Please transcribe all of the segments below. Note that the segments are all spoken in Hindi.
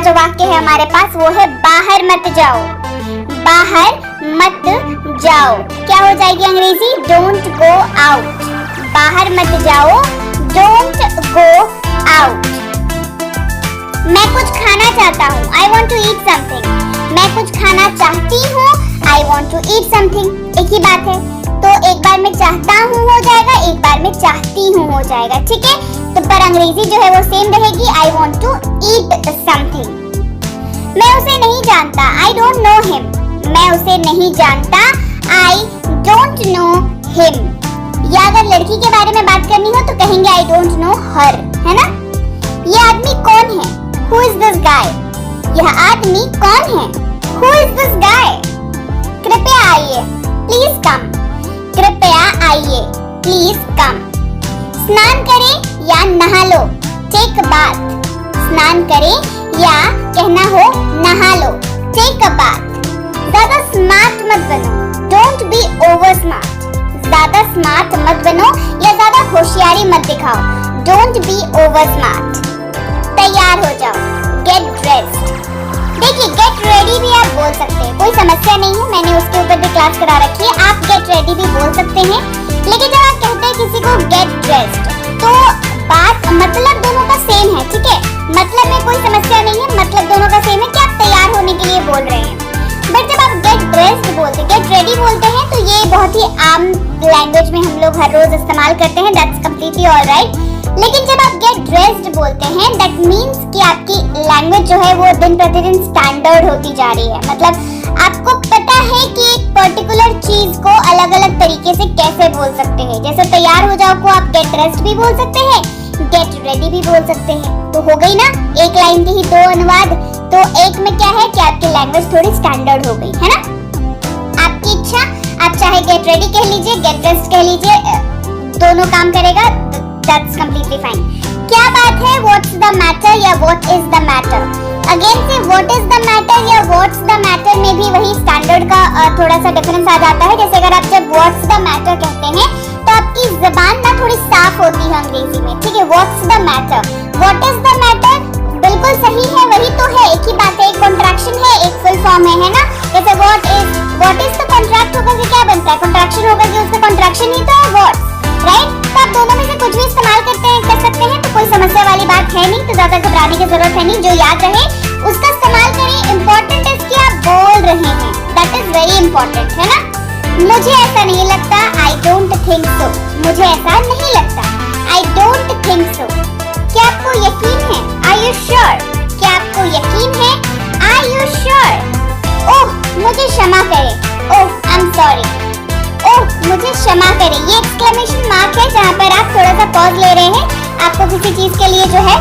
जो वाक्य है हमारे पास वो है बाहर मत जाओ। बाहर मत जाओ क्या हो जाएगी अंग्रेजी? Don't go out. बाहर मत जाओ, डोंट गो आउट। मैं कुछ खाना चाहता हूँ, I want to eat something. मैं कुछ खाना चाहती हूँ, I want to eat something. एक ही बात है, तो एक बार में चाहता हूँ हो जाएगा, एक बार में चाहती हूँ हो जाएगा, ठीक है। तो पर अंग्रेजी जो है वो सेम रहेगी, I want to eat something. मैं उसे नहीं जानता, आई डोंट नो हिम। मैं उसे नहीं जानता, आई डोंट नो हिम। या अगर लड़की के बारे में बात करनी हो तो कहेंगे आई डोंट नो हर, है ना। ये आदमी कौन है? Who is this guy? यह आदमी कौन है? Who is this guy? कृपया आइए, प्लीज कम। कृपया आइए, प्लीज कम। स्नान करें या नहा लो, टेक अ बाथ। स्नान करें या कहना हो नहा लो, टेक अ बाथ। ज्यादा स्मार्ट मत बनो, डोंट बी ओवर स्मार्ट। ज्यादा स्मार्ट मत बनो या ज्यादा होशियारी मत दिखाओ, डोंट बी ओवर स्मार्ट। तैयार हो जाओ, गेट ड्रेस्ड। देखिए गेट रेडी भी आप बोल सकते हैं, कोई समस्या नहीं है, मैंने उसके ऊपर भी क्लास करा रखी है। आप गेट रेडी भी बोल सकते हैं, लेकिन जब आप कहते हैं किसी को गेट ड्रेस्ड तो बात मतलब दोनों का सेम है, ठीक है। मतलब में कोई समस्या नहीं है, मतलब दोनों का सेम है कि आप तैयार होने के लिए बोल रहे हैं। बट जब आप गेट ड्रेस्ड बोलते, गेट रेडी बोलते हैं तो ये बहुत ही आम लैंग्वेज में हम लोग हर रोज इस्तेमाल करते हैं, दैट्स कंप्लीटली ऑलराइट। लेकिन जब आप गेट ड्रेस्ड बोलते हैं दैट मींस कि आपकी लैंग्वेज जो है वो दिन प्रतिदिन स्टैंडर्ड होती जा रही है। मतलब आपको पता है कि एक पर्टिकुलर चीज को अलग अलग तरीके से कैसे बोल सकते हैं। जैसे तैयार हो जाओ को आप गेट ड्रेस्ड भी बोल सकते हैं, गेट रेडी भी बोल सकते हैं। तो हो गई ना एक लाइन के ही दो अनुवाद। तो एक में क्या है कि आपकी लैंग्वेज थोड़ी स्टैंडर्ड हो गई, है ना। आपकी इच्छा, आप चाहे गेट रेडी कह लीजिए, गेट ड्रेस्ड कह लीजिए, दोनों काम करेगा, दैट्स कंप्लीटली फाइन। क्या बात है? व्हाट्स द मैटर या what is the matter. Again से व्हाट इज द मैटर या व्हाट्स द मैटर में भी वही स्टैंडर्ड का थोड़ा सा डिफरेंस आ जाता है। जैसे अगर आप जब व्हाट्स द मैटर कहते हैं तो आपकी जबान ना थोड़ी साफ होती है अंग्रेजी में, ठीक है। What's the matter, what is the matter बिल्कुल सही है, वही तो है, एक ही बात है। एक कॉन्ट्रैक्शन है, एक फुल फॉर्म है ना। जैसे व्हाट इज तो कॉन्ट्रैक्ट होकर के क्या बनता है? कॉन्ट्रैक्शन होकर के उसका कॉन्ट्रैक्शन ही तो है व्हाट्स, राइट। तो आप दोनों में से कुछ भी इस्तेमाल कर सकते हैं, तो कोई समस्या वाली बात है नहीं, तो ज्यादा घबराने की जरूरत है नहीं। जो याद रहे उसका इस्तेमाल करें। इम्पोर्टेंट है कि आप बोल रहे हैं, दैट इज वेरी इंपॉर्टेंट, है ना। मुझे ऐसा नहीं लगता, आई डोंट थिंक सो। मुझे ऐसा नहीं लगता, आई डोंट थिंक सो। क्या आपको यकीन है? Are you sure? क्या आपको यकीन है? Are you sure? ओह मुझे क्षमा करें, ओह आई एम सॉरी। ओह मुझे क्षमा करें, ये एक्सक्लेमेशन मार्क है जहाँ पर आप थोड़ा सा पॉज ले रहे हैं। आपको किसी चीज के लिए जो है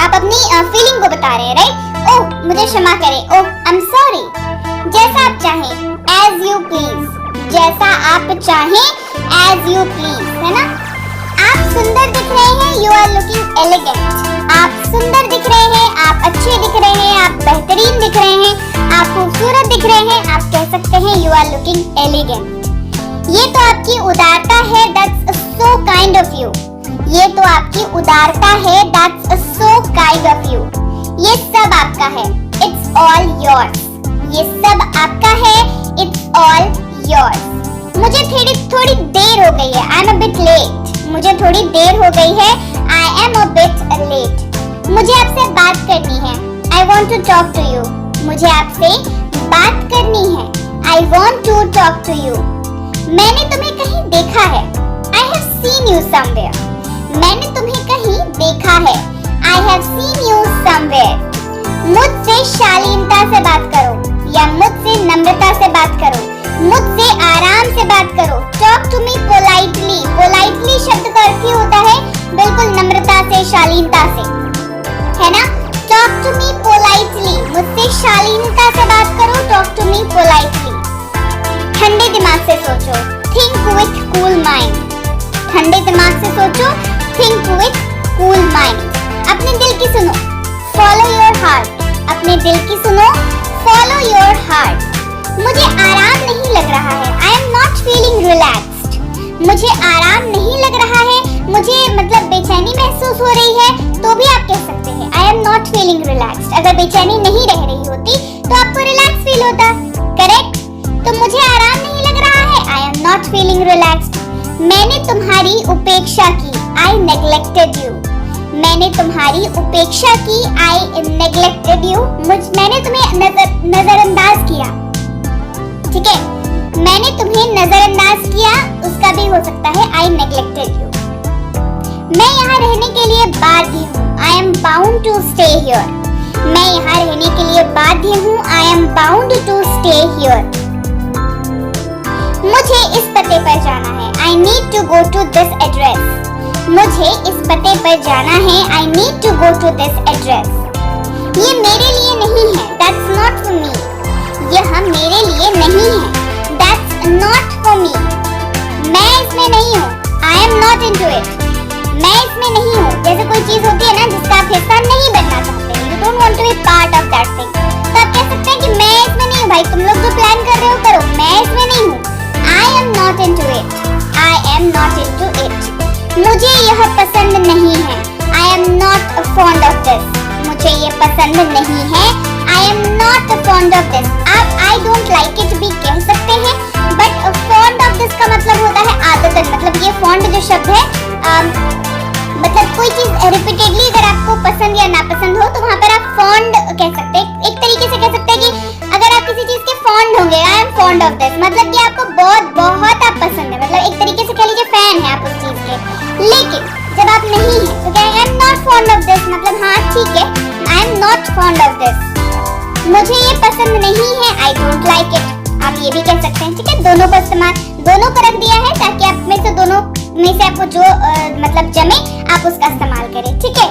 आप अपनी फीलिंग को बता रहे हैं, राइट। ओह मुझे क्षमा करें, ओह आई एम सॉरी। जैसा आप चाहें, एज यू प्लीज। जैसा आप चाहें, एज यू प्लीज, है ना। आप सुंदर दिख रहे हैं, यू आर लुकिंग एलिगेंट। आप सुंदर दिख रहे हैं, आप अच्छे दिख रहे हैं, आप बेहतरीन दिख रहे हैं, आप खूबसूरत दिख रहे हैं, आप कह सकते हैं यू आर लुकिंग एलिगेंट। ये तो आपकी उदारता है, that's so kind of you. ये तो आपकी उदारता है, that's so kind of you. ये सब आपका है, इट्स ऑल योर्स। ये सब आपका है, इट्स ऑल योर्स। मुझे थोड़ी देर हो गई है, I am a bit late. मुझे थोड़ी देर हो गई है, I am a bit late. मुझे आपसे बात करनी है, I want to talk to you. मुझे आपसे बात करनी है, I want to talk to you. मैंने तुम्हें कहीं देखा है, I have seen you somewhere. मैंने तुम्हें कहीं देखा है, I have seen you somewhere. मुझसे शालीनता से बात करो या मुझसे नम्रता से बात करो, मुझसे आराम से बात करो। Talk to me politely. Politely शब्द का अर्थ ही होता है बिल्कुल नम्रता से, शालीनता से, है ना। टॉक टू मी पोलाइटली, मुझसे शालीनता से बात करो, टॉक टू मी पोलाइटली। ठंडे दिमाग से सोचो, थिंक विथ कूल माइंड। ठंडे दिमाग से सोचो, थिंक विथ कूल माइंड। अपने दिल की सुनो, फॉलो योर हार्ट। अपने दिल की सुनो, फॉलो योर हार्ट। मुझे आराम नहीं लग रहा है, I am not feeling relaxed. मुझे आराम नहीं लग रहा है, मुझे मतलब बेचैनी महसूस हो रही है, तो भी आप कह सकते हैं आई एम नॉट फीलिंग रिलैक्स्ड। अगर बेचैनी नहीं रह रही होती तो आपको रिलैक्स फील होता, करेक्ट? तो मुझे आराम नहीं लग रहा है, I am not feeling relaxed. मैंने तुम्हारी उपेक्षा की, आई नेग्लेक्टेड यू। मैंने तुम्हारी उपेक्षा की, आई नेग्लेक्टेड यू। मैंने तुम्हें नजरअंदाज किया, ठीक है? मैंने तुम्हें नजरअंदाज किया, उसका भी हो सकता है आई नेग्लेक्टेड यू। मैं यहाँ रहने के लिए बाध्य हूँ, I am bound to stay here. मैं यहाँ रहने के लिए बाध्य हूँ, I am bound to stay here. मुझे इस पते पर जाना है, I need to go to this address. मुझे इस पते पर जाना है, I need to go to this address. ये मेरे लिए नहीं है, दैट्स नॉट फॉर मी। यह मेरे लिए नहीं है, दैट्स नॉट फॉर मी। मैं इसमें नहीं हूँ, I am not into it. मैं इसमें नहीं हूँ। जैसे कोई चीज होती है ना जिसका आप हिस्सा नहीं बनना चाहते, you don't want to be part of that thing, तो आप कह सकते हैं कि मैं इसमें नहीं हूँ। भाई तुम लोग जो प्लान कर रहे हो करो, मैं इसमें नहीं हूँ। I am not into it, I am not into it. मुझे यह पसंद नहीं है, I am not fond of this. मुझे ये पसंद नहीं है, I am not fond of this. आप आई डोंट लाइक इट भी कह सकते हैं, बट फॉन्ड ऑफ दिस का मतलब होता है आदतन। मतलब ये फॉन्ड जो शब्द है, मतलब कोई चीज रिपीटेडली अगर आपको पसंद या नापसंद हो तो वहाँ पर आप फॉन्ड कह सकते हैं। एक तरीके से कह सकते हैं कि अगर आप किसी चीज के फॉन्ड होंगे, I am fond of this, मतलब कि आपको बहुत बहुत आप पसंद है, मतलब एक तरीके से कह लीजिए फैन है आप उस चीज के। लेकिन जब आप नहीं हैं तो क्या आई am not fond of this, मतलब हाँ ठीक है, I am not fond of this. मुझे ये पसंद नहीं है, आई डोंट लाइक इट। आप ये भी कह सकते हैं, ठीक है? दोनों को इस्तेमाल, दोनों को रख दिया है ताकि आप में से दोनों में से आपको जो मतलब जमे आप उसका इस्तेमाल करें, ठीक है?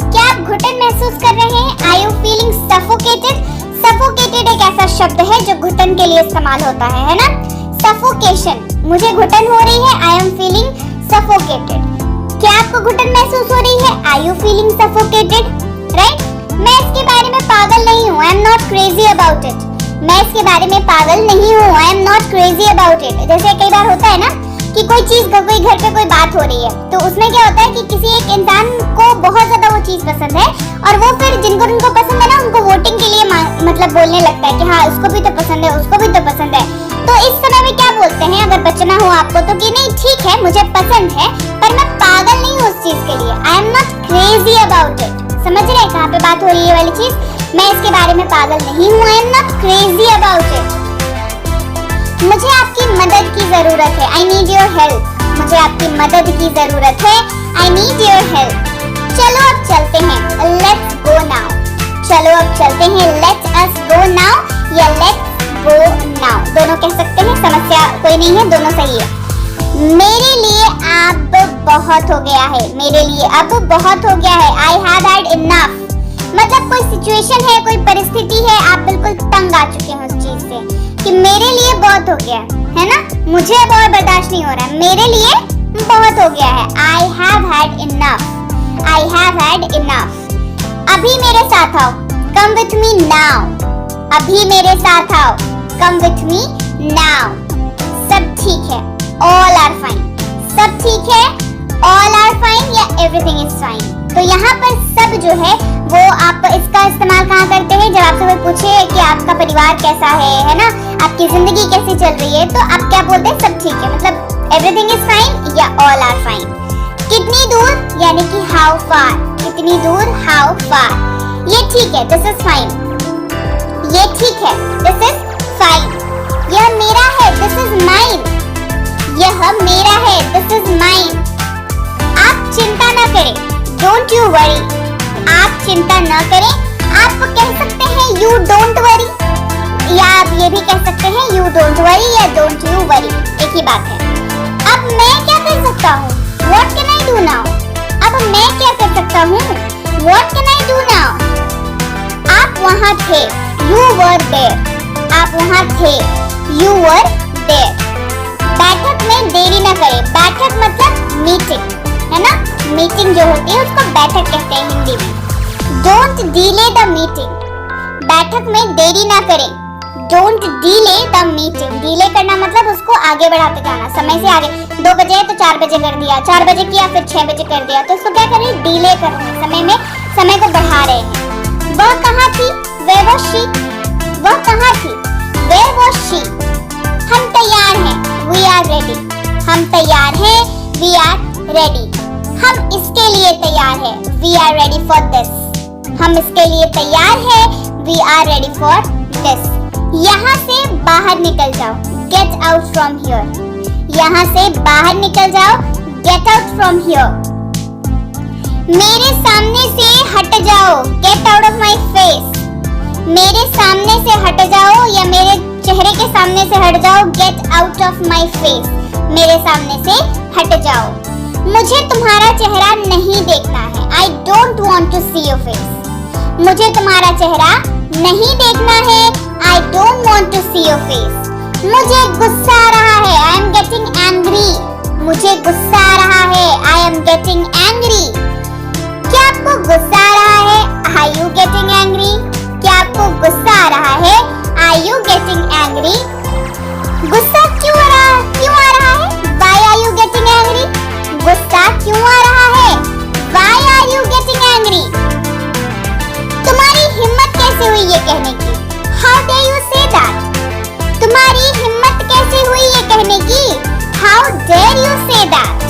क्या आप घुटन महसूस कर रहे हैं? Are you feeling suffocated? Suffocated एक ऐसा शब्द है जो घुटन के लिए इस्तेमाल होता है ना? सफोकेशन, मुझे घुटन हो रही है, आई एम फीलिंग सफोकेटेड। क्या आपको घुटन महसूस हो रही है? Are you feeling suffocated? Right? मैं इसके बारे में पागल नहीं हूँ, I am not crazy about it. मैं इसके बारे में पागल नहीं हूँ, I am not crazy about it. जैसे कई बार होता है ना कि कोई चीज, कोई घर पे कोई बात हो रही है, तो उसमें क्या होता है कि किसी एक इंसान को बहुत ज्यादा वो चीज पसंद है और वो फिर जिनको पसंद है ना उनको वोटिंग के लिए मतलब बोलने लगता है कि हाँ उसको भी तो पसंद है, उसको भी तो पसंद है। तो इस समय में क्या बोलते हैं अगर बचना हो आपको तो कि नहीं ठीक है मुझे पसंद है पर मैं पागल नहीं हूँ उस चीज के लिए, आई am not crazy about it. समझ रहे हैं कहाँ पे बात हो रही है वाली चीज? मैं इसके बारे में पागल नहीं हूँ, I am not crazy about it. मुझे आपकी मदद की जरूरत है, आई नीड योर हेल्प। मुझे आपकी मदद की जरूरत है, आई नीड योर हेल्प। चलो अब चलते हैं, लेट्स गो नाउ। चलो अब चलते हैं, लेट्स अस गो नाउ या लेट्स गो नाउ, दोनों कह सकते हैं, समस्या कोई नहीं है, दोनों सही है। मेरे लिए अब बहुत हो गया है, मेरे लिए अब बहुत हो गया है, आई हैव हैड इनफ। मतलब कोई सिचुएशन है, कोई परिस्थिति है, आप बिल्कुल तंग आ चुके हैं उस चीज से कि मेरे लिए बहुत हो गया है ना, मुझे अब और बर्दाश्त नहीं हो रहा है, मेरे लिए बहुत हो गया है। I have had enough, I have had enough. अभी मेरे साथ आओ, कम विथ मी नाउ। अभी मेरे साथ आओ, कम विथ मी नाउ। सब ठीक है, ऑल आर फाइन। सब ठीक है, ऑल आर फाइन या एवरीथिंग इज फाइन। तो यहाँ पर सब जो है वो आप इसका इस्तेमाल कहाँ करते हैं? जब आपसे कोई पूछे कि आपका परिवार कैसा है ना, आपकी जिंदगी कैसी चल रही है, तो आप क्या बोलते हैं? सब ठीक है, मतलब एवरीथिंग इज फाइन या ऑल आर फाइन। कितनी दूर यानी कि हाउ फार, कितनी दूर, हाउ फार। ये ठीक है, दिस इज फाइन। ये ठीक है, दिस इज फाइन। यह मेरा है, दिस इज माइन। यह मेरा है, दिस इज माइन। आप चिंता न करें, डोंट यू वरी। आप चिंता न करें, आप कह सकते हैं यू डोंट वरी, या आप ये भी कह सकते हैं यू डोंट वरी या डोंट यू वरी, एक ही बात है। अब मैं क्या कर सकता हूँ? What can I do now? अब मैं क्या कर सकता हूँ? What can I do now? आप वहाँ थे, you were there. आप वहाँ थे, you were there. बैठक में देरी न करें। बैठक मतलब मीटिंग, है ना? मीटिंग जो होती है उसको बैठक कहते हैं हिंदी में। Don't delay the meeting. बैठक में देरी ना करें, don't delay the meeting. Delay करना मतलब उसको आगे बढ़ाते जाना, समय से आगे। 2 बजे तो 4 बजे कर दिया, 4 बजे किया फिर 6 बजे कर दिया, तो उसको क्या कर रहे हैं, डिले कर रहे हैं, समय को बढ़ा रहे हैं। वह कहाँ थी, where was she? वह कहाँ थी, where was she? हम तैयार हैं, we are ready। हम तैयार हैं, we are ready। हम इसके लिए तैयार हैं, we are ready for this। हम इसके लिए तैयार हैं, we are ready for this। यहाँ से बाहर निकल जाओ, get out from here। यहाँ से बाहर निकल जाओ, get out from here। मेरे सामने से हट जाओ, get out of my face। मेरे सामने से हट जाओ या मेरे चेहरे के सामने से हट जाओ, get out of my face। मेरे सामने से हट जाओ। मुझे तुम्हारा चेहरा नहीं देखना है, I don't want to see your face। मुझे तुम्हारा चेहरा नहीं देखना है, I don't want to see your face। मुझे गुस्सा आ रहा है, I am getting angry। मुझे गुस्सा आ रहा है, I am getting angry। क्या आपको गुस्सा आ रहा है, are you getting angry? क्या आपको गुस्सा आ रहा है, are you getting angry? गुस्सा क्यों आ रहा है, why are you getting angry? गुस्सा क्यों आ रहा है, why are you getting angry? तुम्हारी हिम्मत कैसे हुई ये कहने की, how dare you say that? तुम्हारी हिम्मत कैसे हुई ये कहने की, how dare you say that?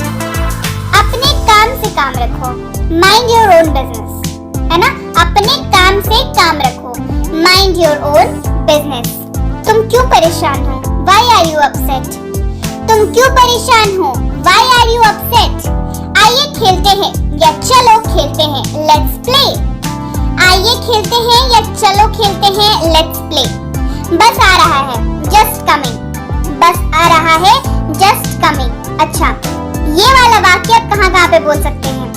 अपने काम से काम रखो, mind your own business, है ना? अपने काम से काम रखो, mind your own business। तुम क्यों परेशान हो, why are you upset? तुम क्यों परेशान हो, why are you upset? आइए खेलते हैं या चलो खेलते हैं, let's play। आइए खेलते हैं या चलो खेलते हैं, let's play। बस आ रहा है, just coming। बस आ रहा है, just coming। अच्छा, ये वाला वाक्य आप कहाँ पे बोल सकते हैं?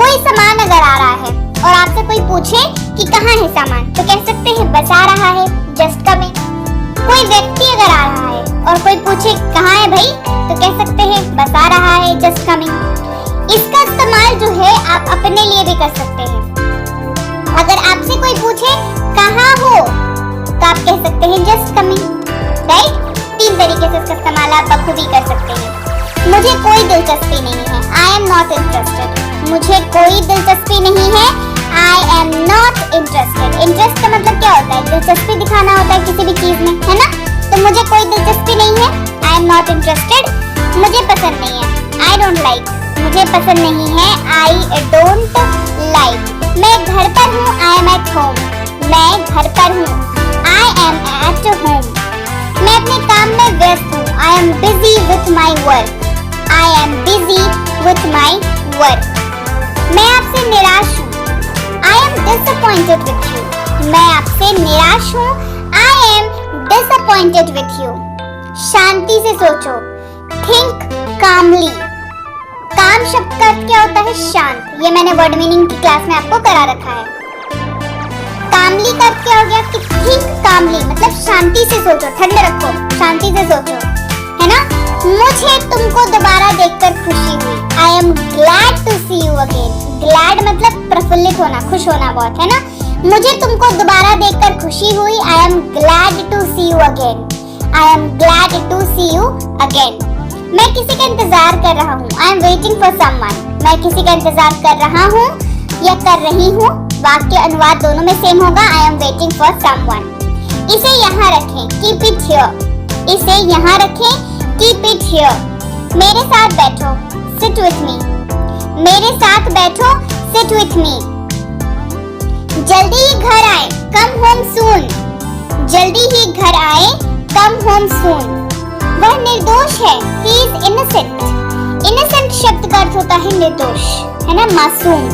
कोई सामान अगर आ रहा है और आपसे कोई पूछे कि कहाँ है सामान, तो कह सकते हैं बस आ रहा है, just coming। कोई व्यक्ति अगर आ रहा है और कोई पूछे कहाँ है भाई, तो कह सकते हैं बस आ रहा है, just coming। इसका इस्तेमाल जो है आप अपने लिए भी कर सकते हैं। अगर आपसे कोई पूछे कहाँ हो, तो आप कह सकते हैं just coming, राइट? 3 तरीके से इसका इस्तेमाल आप बखूबी कर सकते हैं। मुझे कोई दिलचस्पी नहीं है, I am not interested। मुझे कोई दिलचस्पी नहीं है, I am not interested। Interest का मतलब क्या होता है, दिलचस्पी दिखाना होता है किसी भी चीज में, है ना? तो मुझे कोई दिलचस्पी नहीं है, I am not interested। मुझे पसंद नहीं है, I don't like। मुझे पसंद नहीं है, I don't like। मैं घर पर हूँ, I am at home। मैं घर पर हूँ, I am at home। मैं अपने काम में व्यस्त हूँ, I am busy with my work। I am busy with my work। मैं आपसे निराश हूँ, I am disappointed with you। मैं आपसे निराश हूँ, I am disappointed with you। शांति से सोचो, think calmly। काम शब्द का अर्थ क्या होता है, शांत। ये मैंने वर्ड मीनिंग की क्लास में आपको करा रखा है। कामली का अर्थ क्या हो गया कि थिंक कामली, मतलब शांति से सोचो, ठंडे रखो, शांति से सोचो, है ना? मुझे तुमको दोबारा देखकर खुशी हुई, I am glad to see you again। glad मतलब प्रफुल्लित होना, खुश होना बहुत, है ना? मुझे तुमको दोबारा देखकर खुशी हुई, I am glad to see you again। I am glad to see you again। मैं किसी का इंतजार कर रहा हूँ, I am waiting for someone। मैं किसी का इंतजार कर रहा हूँ या कर रही हूँ, वाक्य अनुवाद दोनों में सेम होगा, I am waiting for someone। इसे यहाँ रखें, keep it here। इसे यहाँ रखें, keep it here। मेरे साथ बैठो, sit with me। मेरे साथ बैठो, sit with me। जल्दी ही घर आए, come home soon। जल्दी ही घर आए, come home soon। वह निर्दोष है, he is innocent। innocent शब्द का अर्थ होता है निर्दोष, है ना, मासूम।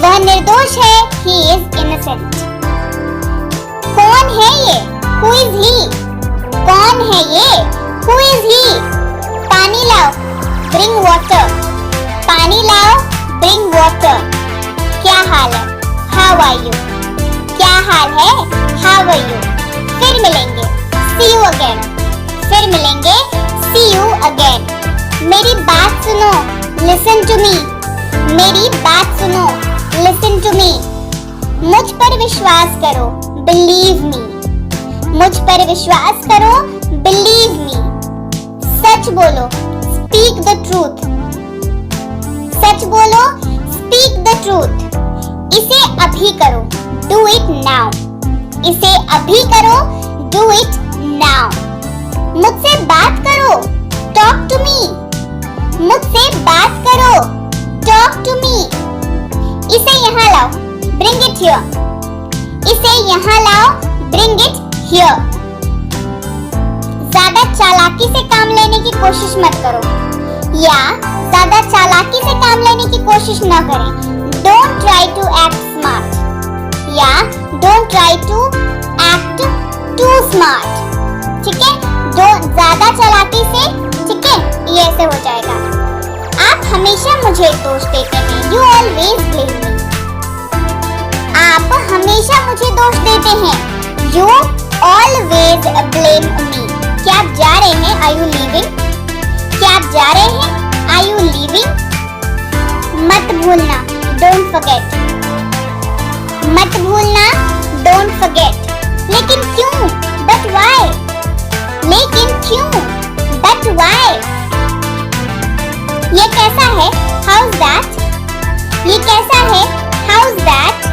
वह निर्दोष है, he is innocent। कौन है ये, who is he? कौन है ये, who is he? पानी लाओ, bring water। पानी लाओ, bring water। क्या हाल है, how are you? क्या हाल है, how are you? फिर मिलेंगे, see you again। फिर मिलेंगे, see you again। मेरी बात सुनो, listen to me। मेरी बात सुनो, listen to me। मुझ पर विश्वास करो, believe me। मुझ पर विश्वास करो, बिलीव मी। सच बोलो, स्पीक द ट्रूथ। सच बोलो, स्पीक द ट्रूथ। इसे अभी करो, डू इट नाउ। इसे अभी करो, डू इट नाउ। मुझसे बात करो, टॉक टू मी। मुझसे बात करो, टॉक टू मी। इसे यहाँ लाओ, ब्रिंग इट हियर। इसे यहाँ लाओ, ब्रिंग इट हियर। ज्यादा चालाकी से काम लेने की कोशिश मत करो, या ज्यादा चालाकी से काम लेने की कोशिश न करें। Don't try to act smart, या don't try to act too smart. ठीक है, ज्यादा चालाकी से, ठीक है, ये ऐसे हो जाएगा। आप हमेशा मुझे दोष देते हैं, यू ऑलवेज ब्लेम मी। आप हमेशा मुझे दोष देते हैं, यू ऑलवेज ब्लेम मी। क्या आप जा रहे हैं? Are you leaving? क्या आप जा रहे हैं? Are you leaving? मत भूलना, डोंट फॉरगेट। मत भूलना, डोंट फॉरगेट। लेकिन क्यों? But why? लेकिन क्यों? But why? ये कैसा है? How is that? ये कैसा है? How is that?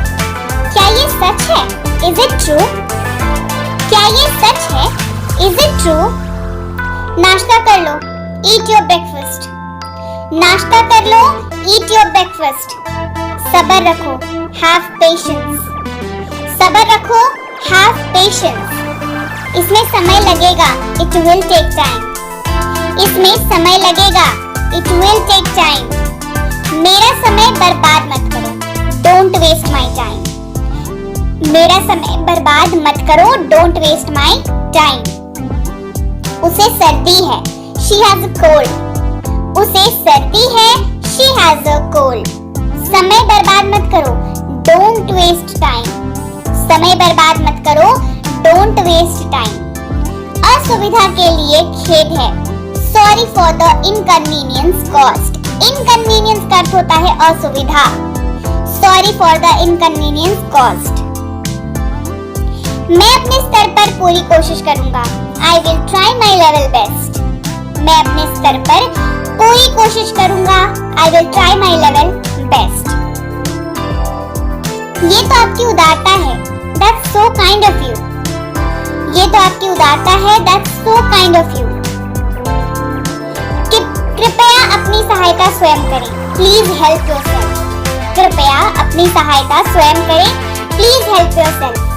क्या ये सच है? Is it true? क्या ये सच है? Is it true? नाश्ता कर लो, ईट योर ब्रेकफास्ट। नाश्ता कर लो, ईट योर ब्रेकफास्ट। सब्र रखो, हैव पेशेंस। सब्र रखो, हैव पेशेंस। इसमें समय लगेगा, इट विल टेक टाइम। इसमें समय लगेगा, इट विल टेक टाइम। मेरा समय बर्बाद मत करो, डोंट वेस्ट माई टाइम। मेरा समय बर्बाद मत करो, डोंट वेस्ट माई टाइम। उसे सर्दी है, शी हैज अ कोल्ड। उसे सर्दी है, शी हैज अ कोल्ड। समय बर्बाद मत करो, डोंट वेस्ट टाइम। समय बर्बाद मत करो, डोंट वेस्ट टाइम। असुविधा के लिए खेद है, sorry for the inconvenience cost. Inconvenience का अर्थ होता है असुविधा। Sorry for the inconvenience cost. मैं अपने स्तर पर पूरी कोशिश करूंगा, I will try my level best. मैं अपने स्तर पर पूरी कोशिश करूंगा, I will try my level best. ये तो आपकी उदारता है, that's so kind of you. ये तो आपकी उदारता है, that's so kind of you. कृपया अपनी सहायता स्वयं करें, प्लीज हेल्प योरसेल्फ। कृपया अपनी सहायता स्वयं करें, प्लीज हेल्प योरसेल्फ।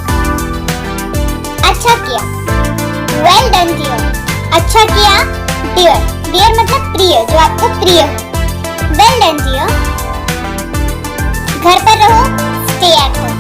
अच्छा किया, वेल डन डियर। अच्छा किया, डियर। डियर मतलब प्रिय, जो आपको प्रिय हो। Well done dear. घर पर रहो, स्टे एट होम।